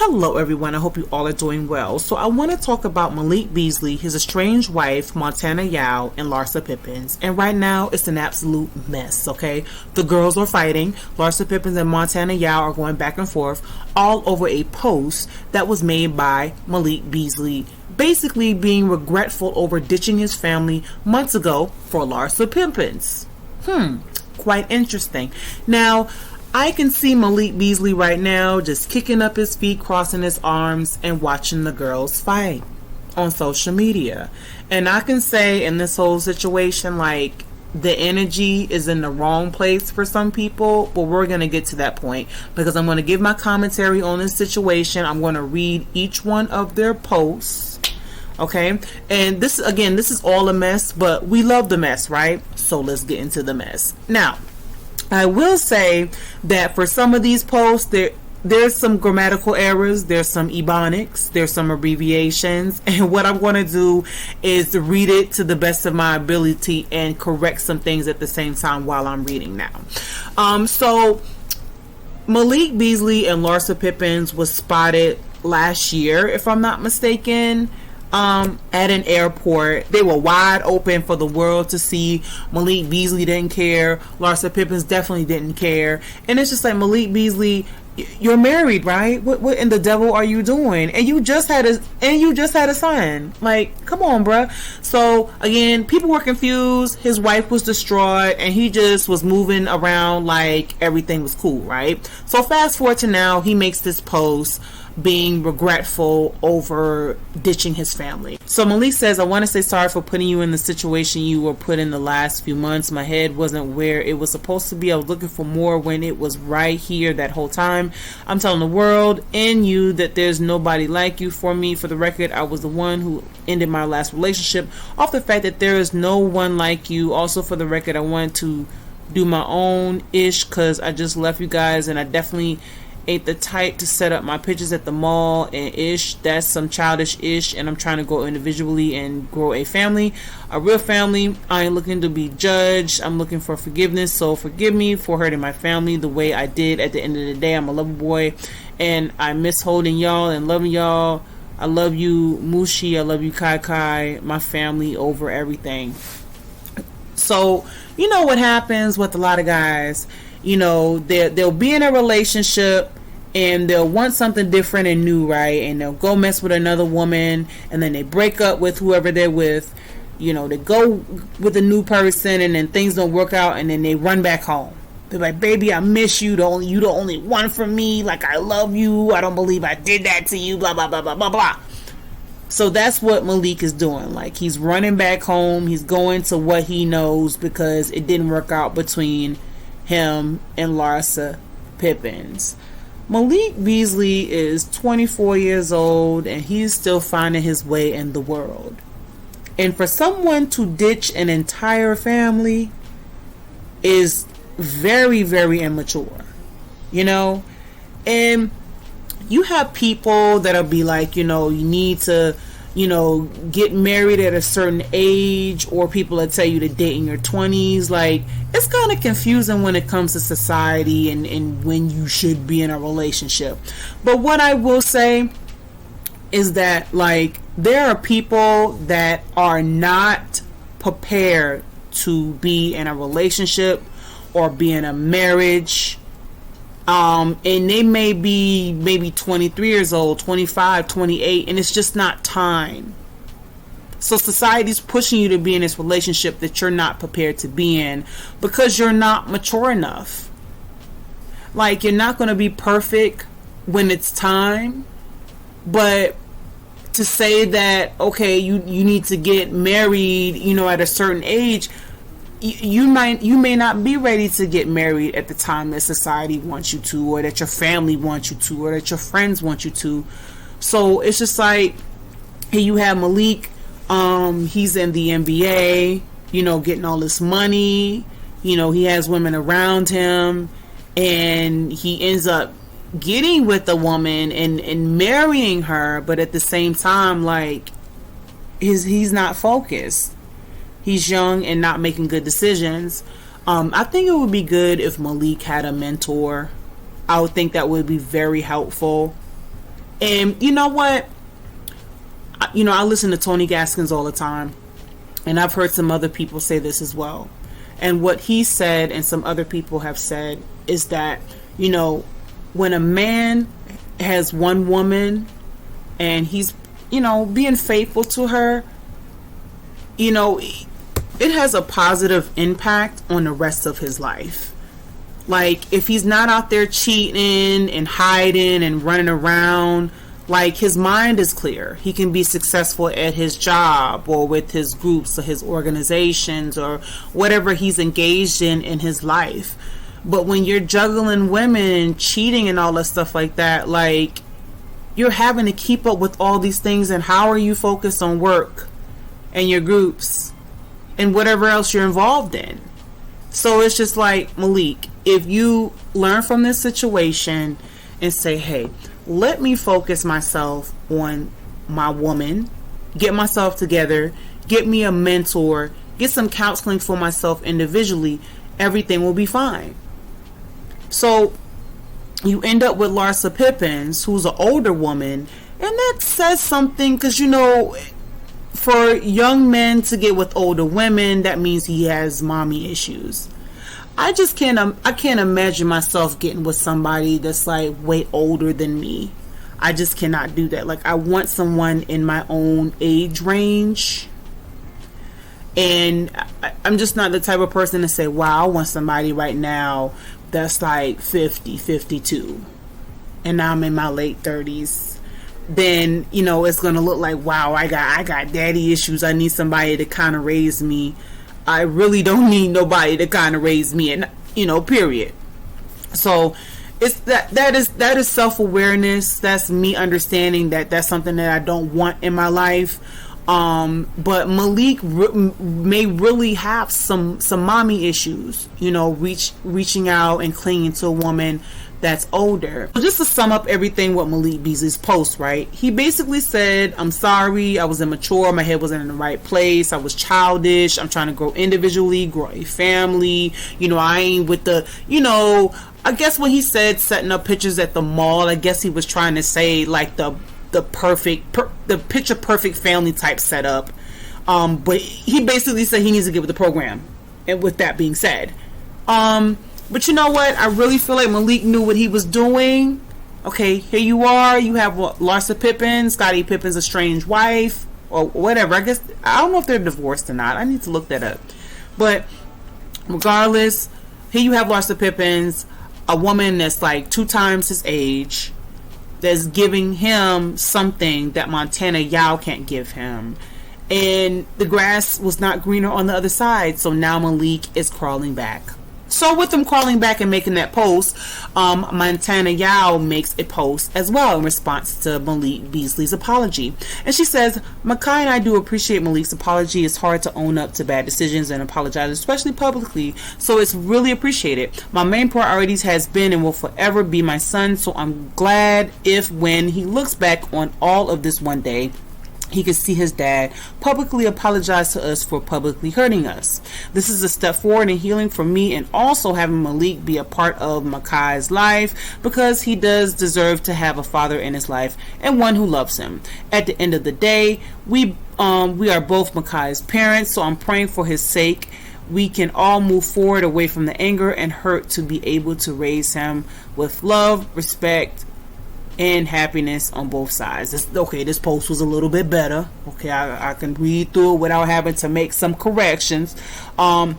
Hello everyone, I hope you all are doing well. So I want to talk about Malik Beasley, his estranged wife, Montana Yao, and Larsa Pippens. And right now, it's an absolute mess, okay? The girls are fighting. Larsa Pippens and Montana Yao are going back and forth all over a post that was made by Malik Beasley, basically being regretful over ditching his family months ago for Larsa Pippens. Quite interesting. Now, I can see Malik Beasley right now just kicking up his feet, crossing his arms, and watching the girls fight on social media. And I can say in this whole situation, like, the energy is in the wrong place for some people, but we're going to get to that point because I'm going to give my commentary on this situation. I'm going to read each one of their posts. Okay, and this is all a mess, but we love the mess, right? So let's get into the mess. Now, I will say that for some of these posts, there's some grammatical errors, there's some ebonics, there's some abbreviations, and what I'm going to do is to read it to the best of my ability and correct some things at the same time while I'm reading now. So Malik Beasley and Larsa Pippens was spotted last year, if I'm not mistaken, at an airport. They were wide open for the world to see. Malik Beasley didn't care. Larsa Pippens definitely didn't care. And it's just like, Malik Beasley, you're married, right? What in the devil are you doing? And you just had a son. Like, come on, bruh. So again, people were confused. His wife was distraught, and he just was moving around like everything was cool, right? So fast forward to now, he makes this post being regretful over ditching his family. So Malik says, I want to say sorry for putting you in the situation you were put in the last few months. My head wasn't where it was supposed to be. I was looking for more when it was right here that whole time. I'm telling the world and you that there's nobody like you. For me, for the record, I was the one who ended my last relationship off the fact that there is no one like you. Also, for the record, I wanted to do my own ish because I just left you guys, and I definitely ain't the type to set up my pictures at the mall and ish. That's some childish ish, and I'm trying to go individually and grow a family, a real family. I ain't looking to be judged. I'm looking for forgiveness, so forgive me for hurting my family the way I did. At the end of the day, I'm a lover boy, and I miss holding y'all and loving y'all. I love you, Mushi. I love you, Kai Kai. My family over everything. So you know what happens with a lot of guys. You know, they'll be in a relationship and they'll want something different and new, right? And they'll go mess with another woman, and then they break up with whoever they're with. You know, they go with a new person, and then things don't work out, and then they run back home. They're like, baby, I miss you. You the only one for me. Like, I love you. I don't believe I did that to you. Blah, blah, blah, blah, blah, blah. So that's what Malik is doing. Like, he's running back home. He's going to what he knows because it didn't work out between him and Larsa Pippens. Malik Beasley is 24 years old, and he's still finding his way in the world. And for someone to ditch an entire family is very, very immature, you know. And you have people that'll be like, you know, you need to, you know, get married at a certain age, or people that tell you to date in your 20s. Like, it's kind of confusing when it comes to society and when you should be in a relationship. But what I will say is that, like, there are people that are not prepared to be in a relationship or be in a marriage. And they may be maybe 23 years old, 25, 28, and it's just not time. So society's pushing you to be in this relationship that you're not prepared to be in because you're not mature enough. Like, you're not going to be perfect when it's time, but to say that, okay, you need to get married, you know, at a certain age, you may not be ready to get married at the time that society wants you to, or that your family wants you to, or that your friends want you to. So it's just like, here you have Malik, he's in the NBA, you know, getting all this money, you know, he has women around him, and he ends up getting with a woman and marrying her, but at the same time, like, he's not focused. He's young and not making good decisions. I think it would be good if Malik had a mentor. I would think that would be very helpful. And you know what? I listen to Tony Gaskins all the time, and I've heard some other people say this as well. And what he said and some other people have said is that, when a man has one woman and he's, being faithful to her, it has a positive impact on the rest of his life. Like, if he's not out there cheating and hiding and running around, like, his mind is clear. He can be successful at his job or with his groups or his organizations or whatever he's engaged in his life. But when you're juggling women and cheating and all that stuff like that, like, you're having to keep up with all these things, and how are you focused on work and your groups and whatever else you're involved in? So it's just like, Malik, if you learn from this situation and say, hey, let me focus myself on my woman, get myself together, get me a mentor, get some counseling for myself individually, everything will be fine. So you end up with Larsa Pippen, who's an older woman, and that says something, because for young men to get with older women, that means he has mommy issues. I can't imagine myself getting with somebody that's like way older than me. I just cannot do that. Like, I want someone in my own age range. And I'm just not the type of person to say, wow, I want somebody right now that's like 50, 52. And now I'm in my late 30s. Then, it's going to look like, wow, I got daddy issues. I need somebody to kind of raise me. I really don't need nobody to kind of raise me, and period. So it's that is self-awareness. That's me understanding that that's something that I don't want in my life. But Malik may really have some mommy issues, reaching out and clinging to a woman that's older. So just to sum up everything with Malik Beasley's post, right? He basically said, I'm sorry, I was immature, my head wasn't in the right place, I was childish, I'm trying to grow individually, grow a family, I ain't with the, I guess when he said setting up pictures at the mall, I guess he was trying to say like the picture perfect family type setup. But he basically said he needs to get with the program. And with that being said, but you know what? I really feel like Malik knew what he was doing. Okay, here you are. You have Larsa Pippen, Scottie Pippen's estranged wife, or whatever. I guess, I don't know if they're divorced or not. I need to look that up. But regardless, here you have Larsa Pippen's, a woman that's like 2 times his age, that's giving him something that Montana Yao can't give him. And the grass was not greener on the other side. So now Malik is crawling back. So with him crawling back and making that post, Montana Yao makes a post as well in response to Malik Beasley's apology. And she says, Makai and I do appreciate Malik's apology. It's hard to own up to bad decisions and apologize, especially publicly. So it's really appreciated. My main priorities has been and will forever be my son. So I'm glad if when he looks back on all of this one day, he could see his dad publicly apologize to us for publicly hurting us. This is a step forward in healing for me, and also having Malik be a part of Makai's life, because he does deserve to have a father in his life and one who loves him. At the end of the day, we are both Makai's parents, so I'm praying for his sake. We can all move forward away from the anger and hurt to be able to raise him with love, respect, and happiness on both sides. This post was a little bit better. Okay, I can read through it without having to make some corrections. So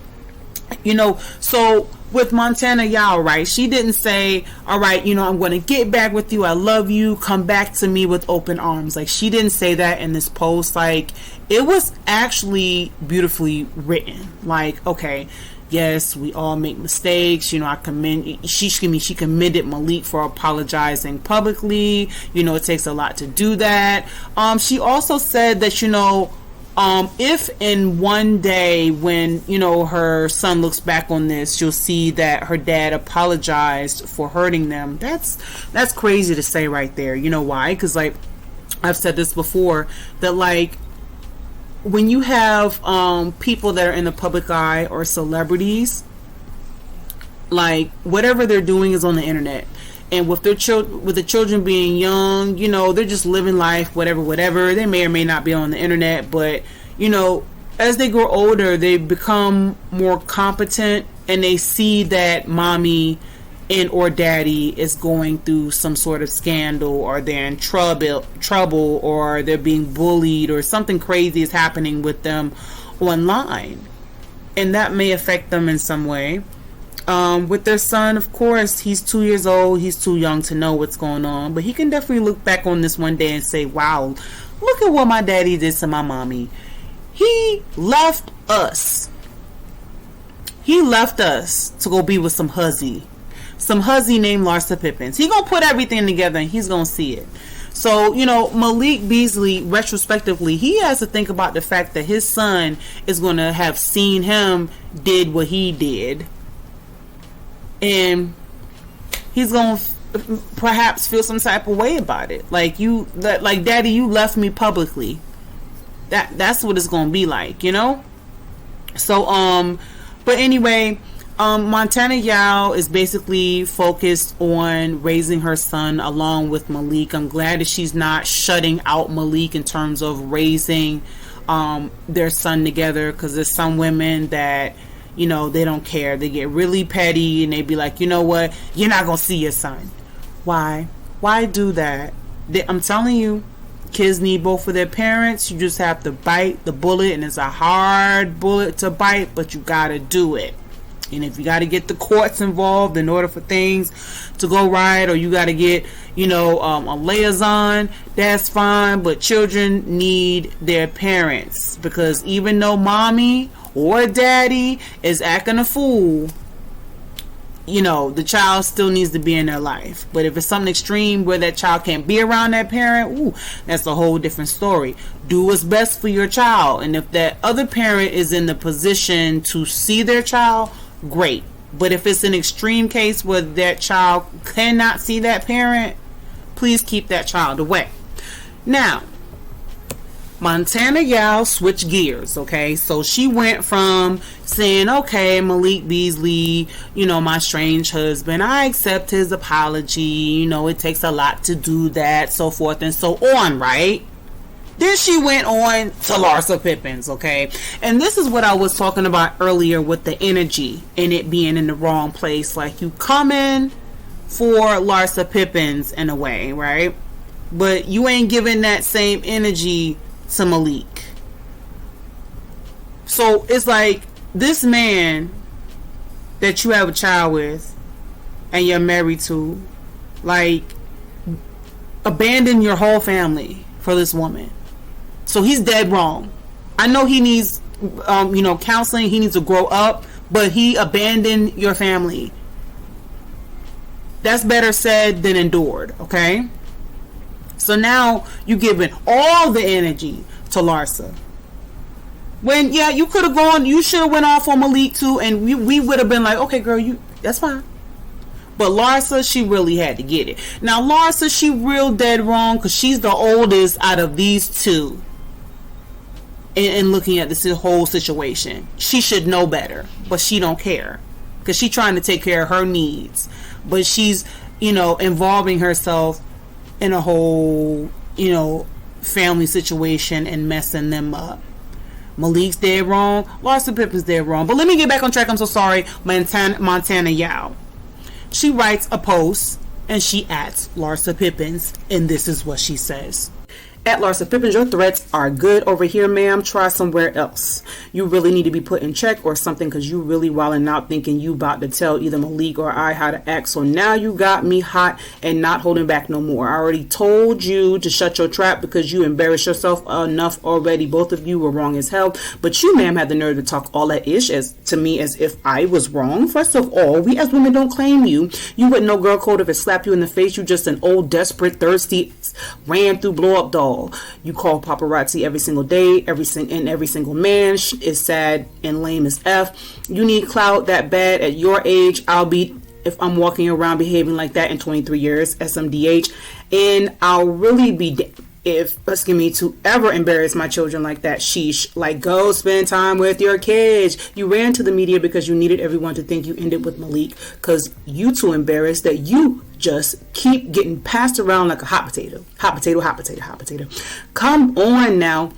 with Montana Yao, right, she didn't say, all right, I'm going to get back with you, I love you, come back to me with open arms. Like, she didn't say that in this post. Like, it was actually beautifully written. Like, okay, yes, we all make mistakes. I commend. She commended Malik for apologizing publicly. It takes a lot to do that. She also said that if in one day when her son looks back on this, she'll see that her dad apologized for hurting them. That's crazy to say right there. You know why? Because like I've said this before, that like, when you have people that are in the public eye or celebrities, like whatever they're doing is on the internet. And with their with the children being young, you know, they're just living life, whatever. They may or may not be on the internet, but, you know, as they grow older, they become more competent, and they see that mommy and or daddy is going through some sort of scandal, or they're in trouble, or they're being bullied, or something crazy is happening with them online. And that may affect them in some way. With their son, of course, he's 2 years old. He's too young to know what's going on, but he can definitely look back on this one day and say, wow, look at what my daddy did to my mommy. He left us. He left us to go be with some hussy named Larsa Pippens. He gonna put everything together and he's gonna see it. So, you know, Malik Beasley, retrospectively, he has to think about the fact that his son is gonna have seen him did what he did. And he's going to perhaps feel some type of way about it. Like, daddy, you left me publicly. That's what it's going to be like, you know? So, but anyway, Montana Yao is basically focused on raising her son along with Malik. I'm glad that she's not shutting out Malik in terms of raising their son together, because there's some women that, you know, they don't care. They get really petty and they be like, you know what? You're not going to see your son. Why? Why do that? I'm telling you, kids need both of their parents. You just have to bite the bullet, and it's a hard bullet to bite, but you got to do it. And if you got to get the courts involved in order for things to go right, or you got to get, you know, a liaison, that's fine. But children need their parents, because even though mommy or daddy is acting a fool, you know, the child still needs to be in their life. But if it's something extreme where that child can't be around that parent, ooh, that's a whole different story. Do what's best for your child. And if that other parent is in the position to see their child, great. But if it's an extreme case where that child cannot see that parent, please keep that child away. Now, Montana Yao switched gears, okay? So she went from saying, okay, Malik Beasley, you know, my strange husband, I accept his apology, you know, it takes a lot to do that, so forth and so on, right? Then she went on to Larsa Pippens, okay? And this is what I was talking about earlier with the energy and it being in the wrong place. Like, you come in for Larsa Pippens in a way, right? But you ain't giving that same energy to Malik. So it's like, this man that you have a child with and you're married to, like, abandon your whole family for this woman. So he's dead wrong. I know he needs you know, counseling, he needs to grow up, but he abandoned your family. That's better said than endured, okay? So now you're giving all the energy to Larsa. When, yeah, you could have gone, you should have went off on Malik too, and we would have been like, okay, girl, that's fine. But Larsa, she really had to get it. Now, Larsa, she real dead wrong, because she's the oldest out of these two. In looking at this whole situation, she should know better, but she don't care, because she's trying to take care of her needs. But she's, you know, involving herself in a whole, you know, family situation and messing them up. Malik's dead wrong. Larsa Pippen's dead wrong. But let me get back on track. I'm so sorry. Montana Yao. She writes a post and she adds Larsa Pippens, and this is what she says. At Larsa Pippens, your threats are good over here, ma'am. Try somewhere else. You really need to be put in check or something, because you really wilding out thinking you about to tell either Malik or I how to act. So now you got me hot and not holding back no more. I already told you to shut your trap because you embarrassed yourself enough already. Both of you were wrong as hell. But you, ma'am, had the nerve to talk all that ish to me as if I was wrong. First of all, we as women don't claim you. You wouldn't know girl code if it slapped you in the face. You just an old, desperate, thirsty, ran through blow up doll. You call paparazzi every single day, every single man is sad and lame as F. You need clout that bad at your age. I'll be, if I'm walking around behaving like that in 23 years, SMDH, and I'll really be if, excuse me, to ever embarrass my children like that. Sheesh. Like, go spend time with your kids. You ran to the media because you needed everyone to think you ended with Malik, because you too embarrassed that you just keep getting passed around like a hot potato. Hot potato, hot potato, hot potato. Come on now.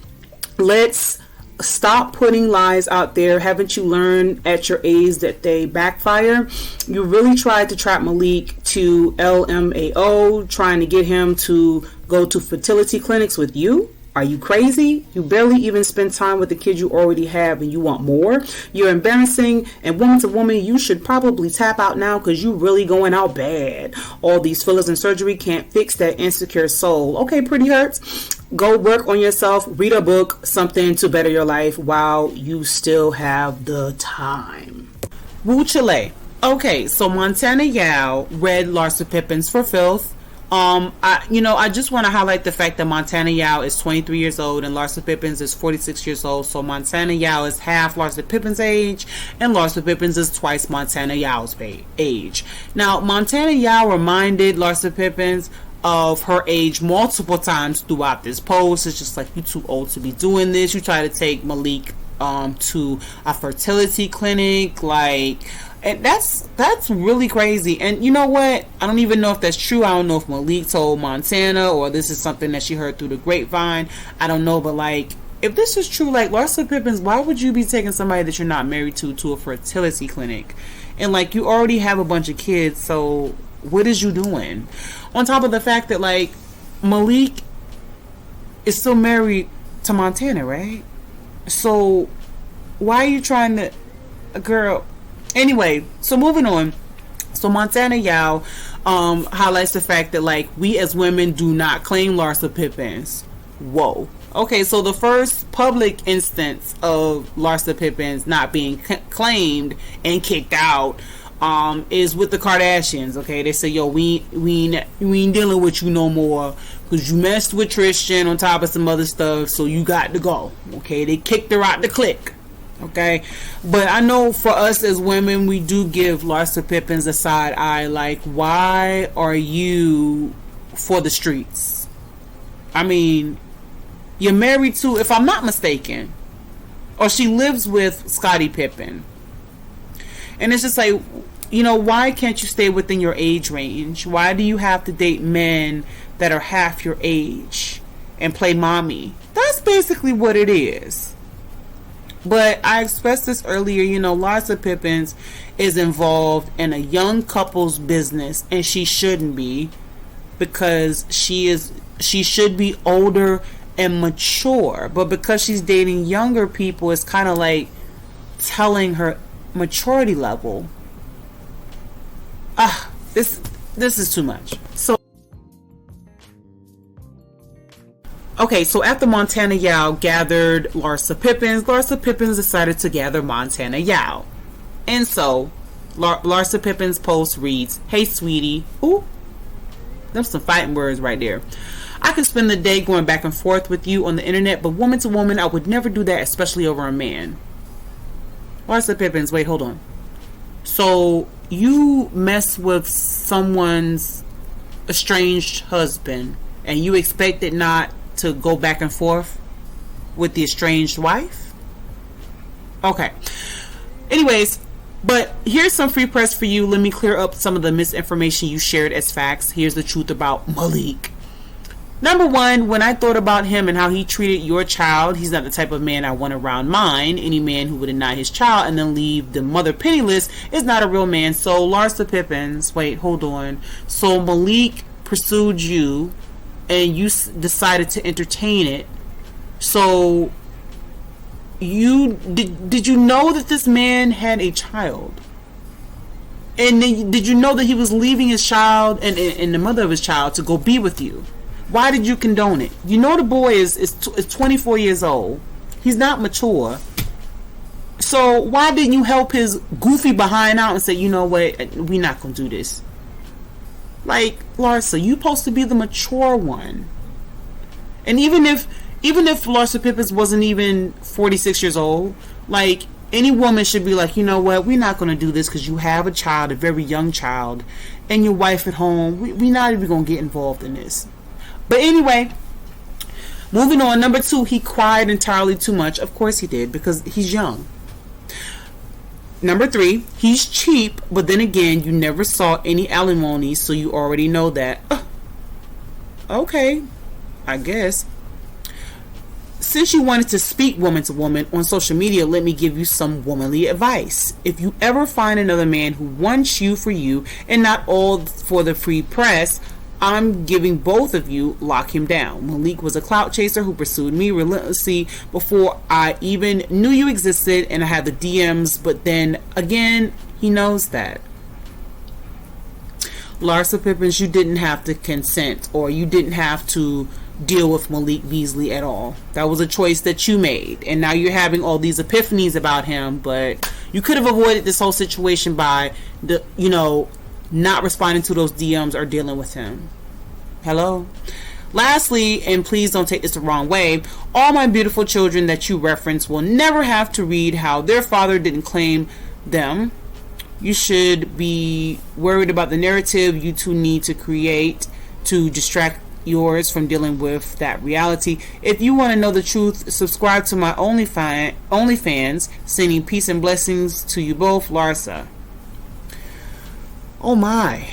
Let's stop putting lies out there. Haven't you learned at your age that they backfire? You really tried to trap Malik to LMAO, trying to get him to go to fertility clinics with you. Are you crazy? You barely even spend time with the kid you already have and you want more? You're embarrassing, and woman to woman, you should probably tap out now because you really going out bad. All these fillers and surgery can't fix that insecure soul. Okay, pretty hurts. Go work on yourself, read a book, something to better your life while you still have the time. Woo Chile. Okay, so Montana Yao read Larsa Pippens for filth. I just want to highlight the fact that Montana Yao is 23 years old and Larsa Pippens is 46 years old. So Montana Yao is half Larsa Pippens' age and Larsa Pippens is twice Montana Yao's age. Now, Montana Yao reminded Larsa Pippens of her age multiple times throughout this post. It's just like, you too old to be doing this. You try to take Malik to a fertility clinic, and that's really crazy. And you know what? I don't even know if that's true. I don't know if Malik told Montana or this is something that she heard through the grapevine. I don't know, but if this is true, Larsa Pippens, why would you be taking somebody that you're not married to a fertility clinic? And you already have a bunch of kids, so what is you doing? On top of the fact that Malik is still married to Montana, right? So why are you trying to, girl? Anyway, so moving on. So Montana Yao highlights the fact that we as women do not claim Larsa Pippens. Whoa. Okay, so the first public instance of Larsa Pippens not being claimed and kicked out is with the Kardashians. Okay, they say, yo, we ain't dealing with you no more because you messed with Tristan on top of some other stuff, so you got to go. Okay, they kicked her out the clique. Okay, but I know for us as women, we do give Larsa Pippens a side eye. Why are you for the streets? I mean, you're married to, if I'm not mistaken, or she lives with Scottie Pippen. And it's just why can't you stay within your age range? Why do you have to date men that are half your age and play mommy? That's basically what it is. But I expressed this earlier, Larsa Pippens is involved in a young couple's business, and she shouldn't be, because she should be older and mature. But because she's dating younger people, it's kind of telling her maturity level. This is too much. Okay, so after Montana Yao gathered Larsa Pippens decided to gather Montana Yao. And so, Larsa Pippens' post reads, "Hey, sweetie." Ooh, there's some fighting words right there. "I could spend the day going back and forth with you on the internet, but woman to woman, I would never do that, especially over a man." Larsa Pippens, wait, hold on. So, you mess with someone's estranged husband, and you expect it not to go back and forth with the estranged wife? Okay. Anyways, but here's some free press for you. Let me clear up some of the misinformation you shared as facts. Here's the truth about Malik. Number one, when I thought about him and how he treated your child, he's not the type of man I want around mine. Any man who would deny his child and then leave the mother penniless is not a real man. So Larsa Pippens, wait, hold on. So Malik pursued you and you decided to entertain it. So you did you know that this man had a child? And then, did you know that he was leaving his child and the mother of his child to go be with you? Why did you condone it? You know the boy is 24 years old. He's not mature. So why didn't you help his goofy behind out and say, you know what, we're not going to do this? Larsa, you supposed to be the mature one. And even if Larsa Pippens wasn't even 46 years old, any woman should be you know what, we're not going to do this because you have a child, a very young child, and your wife at home. We're not even going to get involved in this. But anyway, Moving on, number 2, he cried entirely too much. Of course he did, because he's young. Number 3, he's cheap, but then again, you never saw any alimony, so you already know that. Okay, I guess. Since you wanted to speak woman to woman on social media, let me give you some womanly advice. If you ever find another man who wants you for you and not all for the free press, I'm giving both of you, lock him down. Malik was a clout chaser who pursued me relentlessly before I even knew you existed, and I had the DMs, but then again, he knows that. Larsa Pippens, you didn't have to consent, or you didn't have to deal with Malik Beasley at all. That was a choice that you made, and now you're having all these epiphanies about him, but you could have avoided this whole situation by not responding to those DMs or dealing with him. Hello? Lastly, and please don't take this the wrong way, all my beautiful children that you reference will never have to read how their father didn't claim them. You should be worried about the narrative you two need to create to distract yours from dealing with that reality. If you want to know the truth, subscribe to my OnlyFans. Sending peace and blessings to you both, Larsa. Oh my.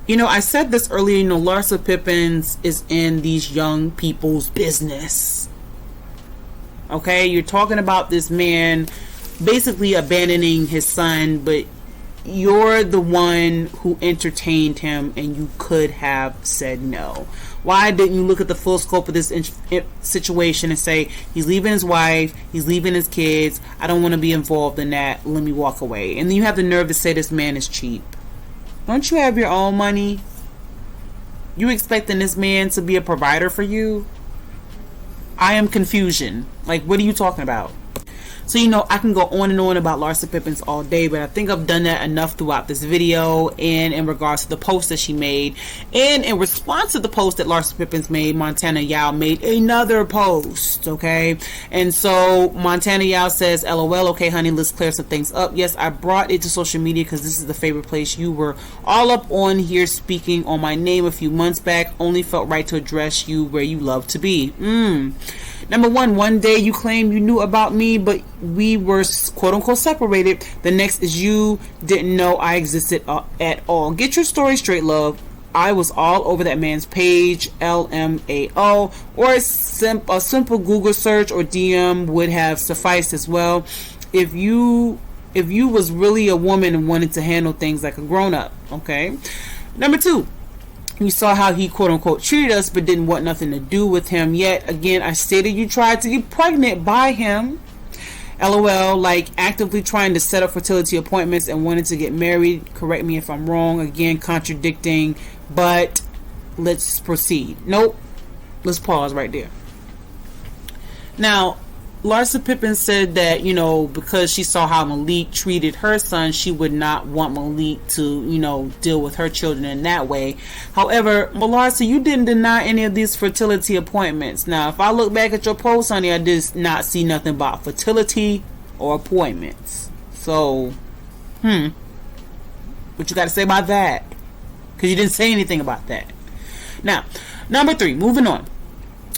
I said this earlier, Larsa Pippens is in these young people's business. Okay, you're talking about this man basically abandoning his son, but you're the one who entertained him, and you could have said no. Why didn't you look at the full scope of this situation and say, he's leaving his wife, he's leaving his kids, I don't want to be involved in that, let me walk away. And then you have the nerve to say this man is cheap. Don't you have your own money? You expecting this man to be a provider for you? I am confusion. Like, what are you talking about? So, I can go on and on about Larsa Pippens all day, but I think I've done that enough throughout this video, and in regards to the post that she made. And in response to the post that Larsa Pippens made, Montana Yao made another post, okay? And so Montana Yao says, LOL, okay, honey, let's clear some things up. Yes, I brought it to social media because this is the favorite place. You were all up on here speaking on my name a few months back. Only felt right to address you where you love to be. Number one day you claim you knew about me, but we were quote-unquote separated. The next is you didn't know I existed at all. Get your story straight, love. I was all over that man's page, LMAO, or a simple Google search or DM would have sufficed as well. If you was really a woman and wanted to handle things like a grown-up, okay? Number 2. You saw how he quote-unquote treated us but didn't want nothing to do with him. Yet again, I stated you tried to get pregnant by him. LOL, like actively trying to set up fertility appointments and wanted to get married. Correct me if I'm wrong. Again, contradicting, but let's proceed. Nope. Let's pause right there. Now, Larsa Pippen said that, because she saw how Malik treated her son, she would not want Malik to, deal with her children in that way. However, Larsa, you didn't deny any of these fertility appointments. Now, if I look back at your post, honey, I did not see nothing about fertility or appointments. So, what you got to say about that? Because you didn't say anything about that. Now, number 3, moving on.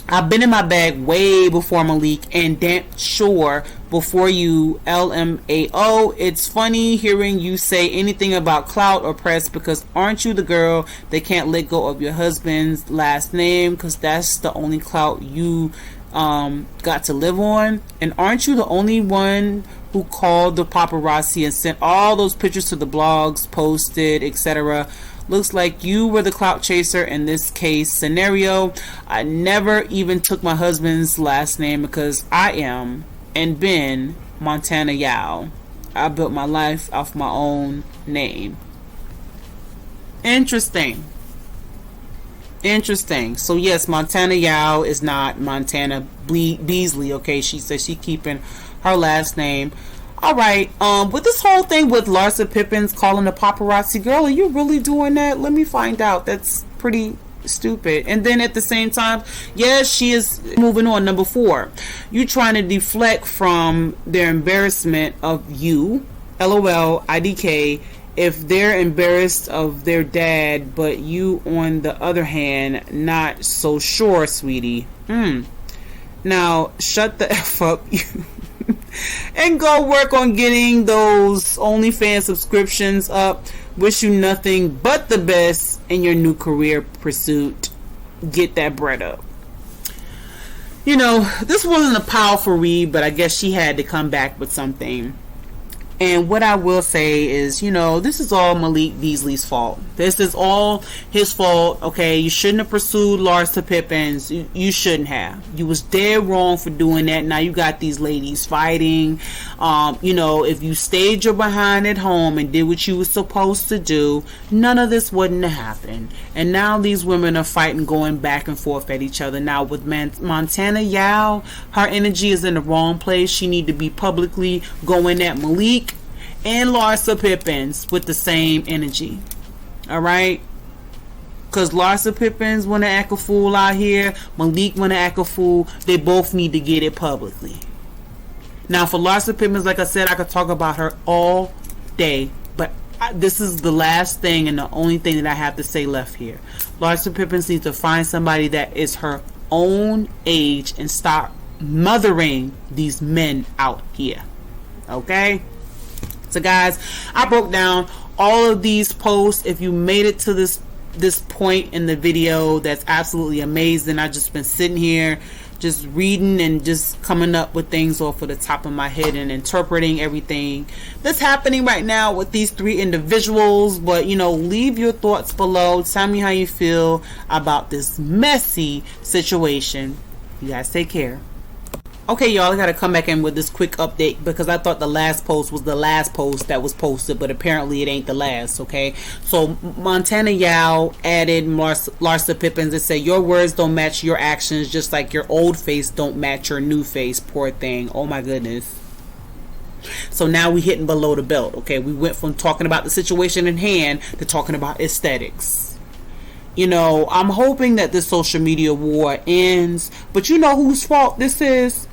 I've been in my bag way before Malik, and damn sure before you, LMAO. It's funny hearing you say anything about clout or press, because aren't you the girl that can't let go of your husband's last name, because that's the only clout you got to live on? And aren't you the only one who called the paparazzi and sent all those pictures to the blogs, posted, etc.? Looks like you were the clout chaser in this case scenario. I never even took my husband's last name because I am and been Montana Yao. I built my life off my own name. Interesting. So yes, Montana Yao is not Montana Beasley. Okay, she says she keeping her last name. Alright, with this whole thing with Larsa Pippens calling the paparazzi, girl, are you really doing that? Let me find out. That's pretty stupid. And then at the same time, yes, she is moving on. Number 4, you trying to deflect from their embarrassment of you, LOL, IDK, if they're embarrassed of their dad, but you, on the other hand, not so sure, sweetie. Now, shut the F up, you, and go work on getting those OnlyFans subscriptions up. Wish you nothing but the best in your new career pursuit. Get that bread up. You know, this wasn't a powerful read, but I guess she had to come back with something. And what I will say is, you know, this is all Malik Beasley's fault. This is all his fault, okay? You shouldn't have pursued Larsa Pippens. You shouldn't have. You was dead wrong for doing that. Now you got these ladies fighting. You know, if you stayed your behind at home and did what you were supposed to do, none of this wouldn't have happened. And now these women are fighting, going back and forth at each other. Now with Montana Yao, her energy is in the wrong place. She need to be publicly going at Malik and Larsa Pippens with the same energy. Alright? Because Larsa Pippens want to act a fool out here. Malik want to act a fool. They both need to get it publicly. Now for Larsa Pippens, like I said, I could talk about her all day. But this is the last thing and the only thing that I have to say left here. Larsa Pippens needs to find somebody that is her own age and stop mothering these men out here. Okay? So guys, I broke down all of these posts. If you made it to this point in the video, that's absolutely amazing. I've just been sitting here just reading and just coming up with things off of the top of my head and interpreting everything that's happening right now with these three individuals. But you know, leave your thoughts below. Tell me how you feel about this messy situation. You guys take care. Okay, y'all, I gotta come back in with this quick update because I thought the last post was the last post that was posted, but apparently it ain't the last, okay? So, Montana Yao added Larsa Pippens and said, your words don't match your actions, just like your old face don't match your new face. Poor thing. Oh my goodness. So now we hitting below the belt, okay? We went from talking about the situation in hand to talking about aesthetics. You know, I'm hoping that this social media war ends, but you know whose fault this is?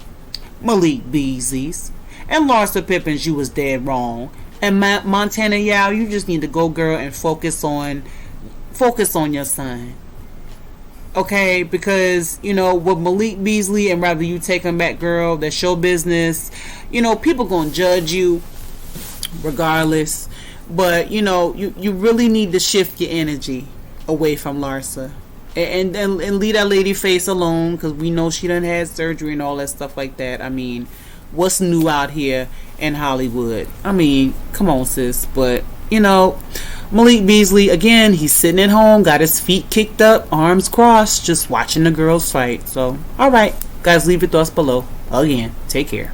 Malik Beasley's. And Larsa Pippens, you was dead wrong. And Montana Yao, you just need to go, girl, and focus on your son. Okay, because you know with Malik Beasley, and rather you take him back, girl, that's your business. You know, people gonna judge you regardless, but you know you really need to shift your energy away from Larsa. And leave that lady face alone, because we know she done had surgery and all that stuff like that. I mean, what's new out here in Hollywood? I mean, come on, sis. But you know, Malik Beasley, again, he's sitting at home, got his feet kicked up, arms crossed, just watching the girls fight. So alright, guys, leave your thoughts below. Again, take care.